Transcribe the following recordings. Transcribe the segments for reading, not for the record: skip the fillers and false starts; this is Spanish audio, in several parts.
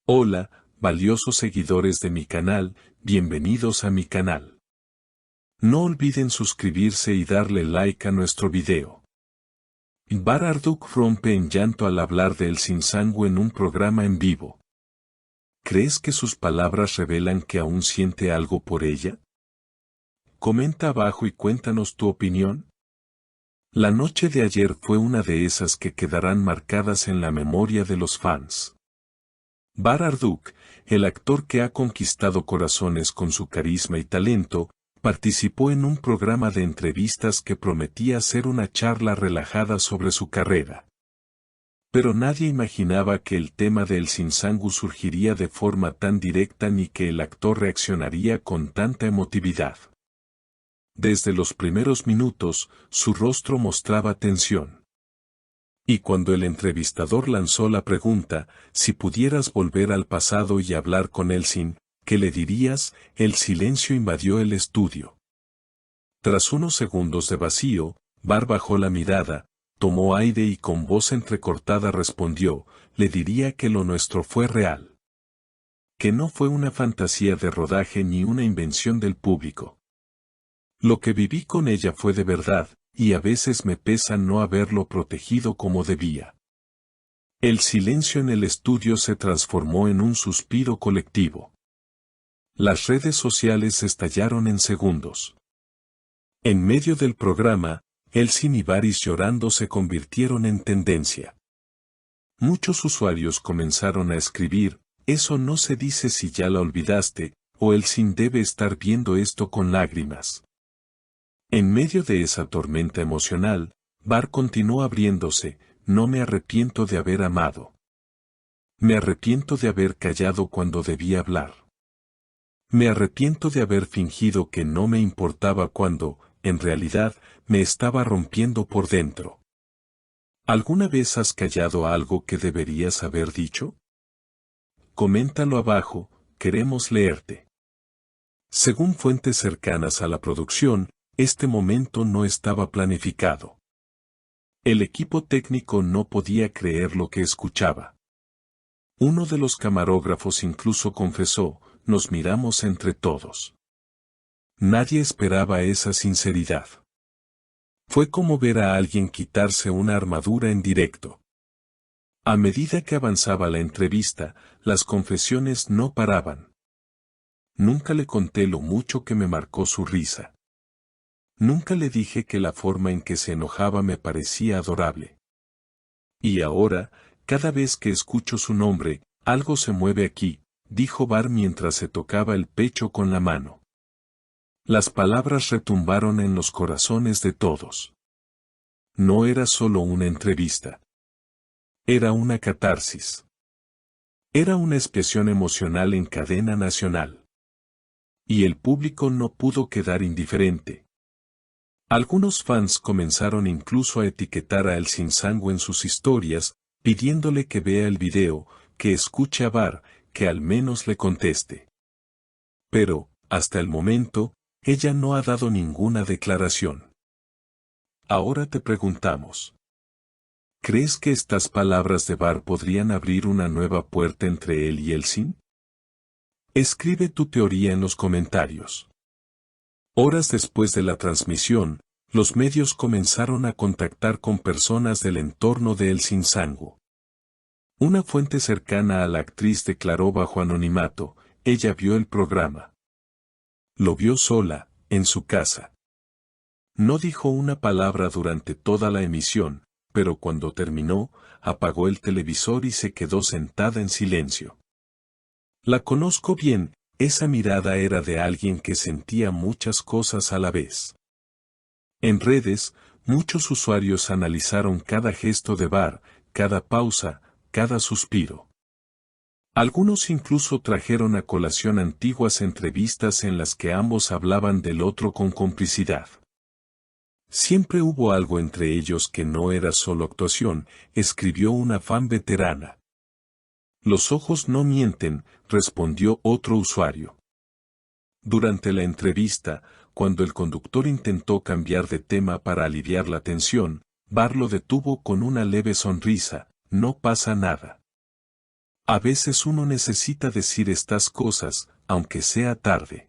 Hola, valiosos seguidores de mi canal, bienvenidos a mi canal. No olviden suscribirse y darle like a nuestro video. Bar Marduk rompe en llanto al hablar de El Sinsangu en un programa en vivo. ¿Crees que sus palabras revelan que aún siente algo por ella? Comenta abajo y cuéntanos tu opinión. La noche de ayer fue una de esas que quedarán marcadas en la memoria de los fans. Bar Marduk, el actor que ha conquistado corazones con su carisma y talento, participó en un programa de entrevistas que prometía ser una charla relajada sobre su carrera. Pero nadie imaginaba que el tema de El Sinsangu surgiría de forma tan directa ni que el actor reaccionaría con tanta emotividad. Desde los primeros minutos, su rostro mostraba tensión. Y cuando el entrevistador lanzó la pregunta, si pudieras volver al pasado y hablar con Elsin, ¿qué le dirías? El silencio invadió el estudio. Tras unos segundos de vacío, Bar bajó la mirada, tomó aire y con voz entrecortada respondió, le diría que lo nuestro fue real. Que no fue una fantasía de rodaje ni una invención del público. Lo que viví con ella fue de verdad, y a veces me pesa no haberlo protegido como debía. El silencio en el estudio se transformó en un suspiro colectivo. Las redes sociales estallaron en segundos. En medio del programa, Elsin y Baris llorando se convirtieron en tendencia. Muchos usuarios comenzaron a escribir, eso no se dice si ya la olvidaste, o Elsin debe estar viendo esto con lágrimas. En medio de esa tormenta emocional, Bar continuó abriéndose, no me arrepiento de haber amado. Me arrepiento de haber callado cuando debí hablar. Me arrepiento de haber fingido que no me importaba cuando, en realidad, me estaba rompiendo por dentro. ¿Alguna vez has callado algo que deberías haber dicho? Coméntalo abajo, queremos leerte. Según fuentes cercanas a la producción, este momento no estaba planificado. El equipo técnico no podía creer lo que escuchaba. Uno de los camarógrafos incluso confesó, nos miramos entre todos. Nadie esperaba esa sinceridad. Fue como ver a alguien quitarse una armadura en directo. A medida que avanzaba la entrevista, las confesiones no paraban. Nunca le conté lo mucho que me marcó su risa. Nunca le dije que la forma en que se enojaba me parecía adorable. Y ahora, cada vez que escucho su nombre, algo se mueve aquí, dijo Bar mientras se tocaba el pecho con la mano. Las palabras retumbaron en los corazones de todos. No era solo una entrevista. Era una catarsis. Era una expresión emocional en cadena nacional. Y el público no pudo quedar indiferente. Algunos fans comenzaron incluso a etiquetar a El Sinsangu en sus historias, pidiéndole que vea el video, que escuche a Bar, que al menos le conteste. Pero, hasta el momento, ella no ha dado ninguna declaración. Ahora te preguntamos. ¿Crees que estas palabras de Bar podrían abrir una nueva puerta entre él y Elsin? Escribe tu teoría en los comentarios. Horas después de la transmisión, los medios comenzaron a contactar con personas del entorno de El Sinsangu. Una fuente cercana a la actriz declaró bajo anonimato, ella vio el programa. Lo vio sola, en su casa. No dijo una palabra durante toda la emisión, pero cuando terminó, apagó el televisor y se quedó sentada en silencio. La conozco bien. Esa mirada era de alguien que sentía muchas cosas a la vez. En redes, muchos usuarios analizaron cada gesto de Bar, cada pausa, cada suspiro. Algunos incluso trajeron a colación antiguas entrevistas en las que ambos hablaban del otro con complicidad. Siempre hubo algo entre ellos que no era solo actuación, escribió una fan veterana. Los ojos no mienten, respondió otro usuario. Durante la entrevista, cuando el conductor intentó cambiar de tema para aliviar la tensión, Bar lo detuvo con una leve sonrisa, no pasa nada. A veces uno necesita decir estas cosas, aunque sea tarde.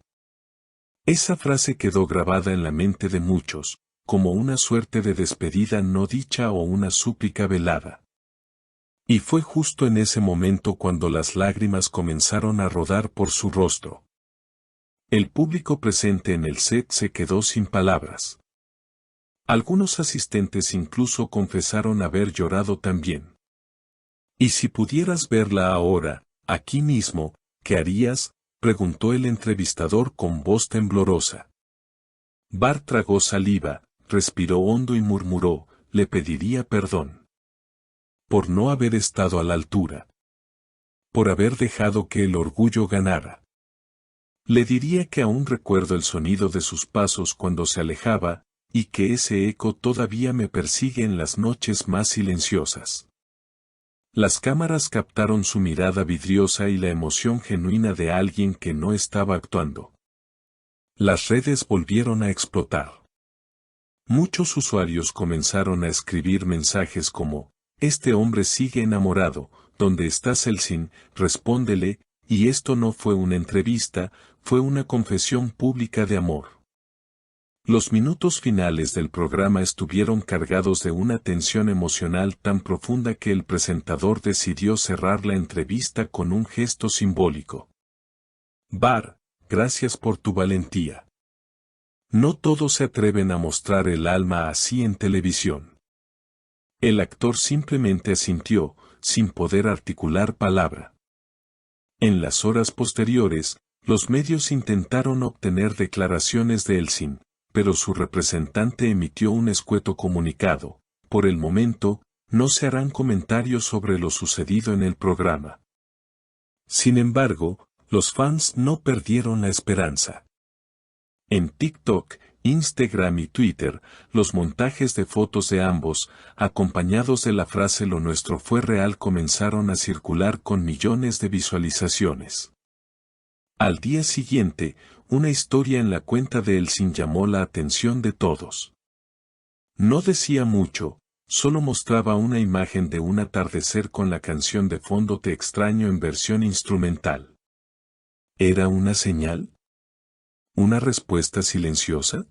Esa frase quedó grabada en la mente de muchos, como una suerte de despedida no dicha o una súplica velada. Y fue justo en ese momento cuando las lágrimas comenzaron a rodar por su rostro. El público presente en el set se quedó sin palabras. Algunos asistentes incluso confesaron haber llorado también. «¿Y si pudieras verla ahora, aquí mismo, qué harías?», preguntó el entrevistador con voz temblorosa. Bart tragó saliva, respiró hondo y murmuró: «Le pediría perdón. Por no haber estado a la altura. Por haber dejado que el orgullo ganara. Le diría que aún recuerdo el sonido de sus pasos cuando se alejaba, y que ese eco todavía me persigue en las noches más silenciosas». Las cámaras captaron su mirada vidriosa y la emoción genuina de alguien que no estaba actuando. Las redes volvieron a explotar. Muchos usuarios comenzaron a escribir mensajes como: «Este hombre sigue enamorado, ¿dónde está Celsin? Respóndele», y esto no fue una entrevista, fue una confesión pública de amor. Los minutos finales del programa estuvieron cargados de una tensión emocional tan profunda que el presentador decidió cerrar la entrevista con un gesto simbólico. «Bart, gracias por tu valentía. No todos se atreven a mostrar el alma así en televisión». El actor simplemente asintió, sin poder articular palabra. En las horas posteriores, los medios intentaron obtener declaraciones de Celsin, pero su representante emitió un escueto comunicado: «Por el momento, no se harán comentarios sobre lo sucedido en el programa». Sin embargo, los fans no perdieron la esperanza. En TikTok, Instagram y Twitter, los montajes de fotos de ambos, acompañados de la frase «Lo nuestro fue real», comenzaron a circular con millones de visualizaciones. Al día siguiente, una historia en la cuenta de Celsin llamó la atención de todos. No decía mucho, solo mostraba una imagen de un atardecer con la canción de fondo «Te extraño» en versión instrumental. ¿Era una señal? ¿Una respuesta silenciosa?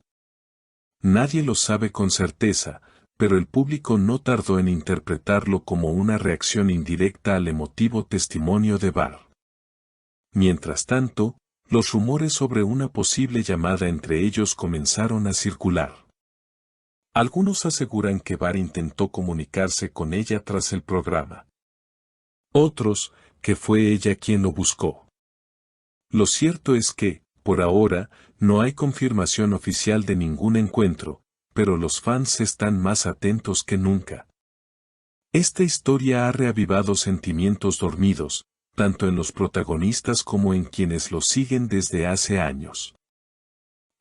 Nadie lo sabe con certeza, pero el público no tardó en interpretarlo como una reacción indirecta al emotivo testimonio de Bart. Mientras tanto, los rumores sobre una posible llamada entre ellos comenzaron a circular. Algunos aseguran que Bart intentó comunicarse con ella tras el programa. Otros, que fue ella quien lo buscó. Lo cierto es que, por ahora, no hay confirmación oficial de ningún encuentro, pero los fans están más atentos que nunca. Esta historia ha reavivado sentimientos dormidos, tanto en los protagonistas como en quienes los siguen desde hace años.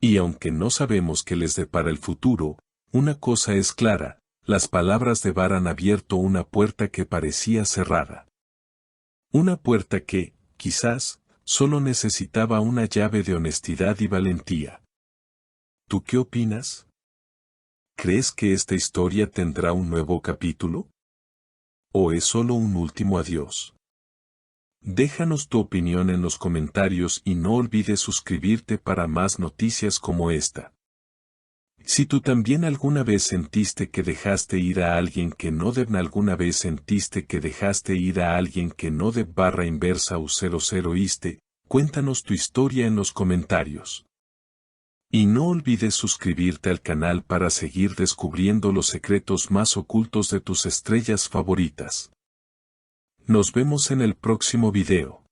Y aunque no sabemos qué les depara el futuro, una cosa es clara: las palabras de Bart han abierto una puerta que parecía cerrada. Una puerta que, quizás, solo necesitaba una llave de honestidad y valentía. ¿Tú qué opinas? ¿Crees que esta historia tendrá un nuevo capítulo? ¿O es solo un último adiós? Déjanos tu opinión en los comentarios y no olvides suscribirte para más noticias como esta. Si tú también alguna vez sentiste que dejaste ir a alguien que no debe, alguna vez sentiste que dejaste ir a alguien que no debe /inversa u 00iste, cuéntanos tu historia en los comentarios. Y no olvides suscribirte al canal para seguir descubriendo los secretos más ocultos de tus estrellas favoritas. Nos vemos en el próximo video.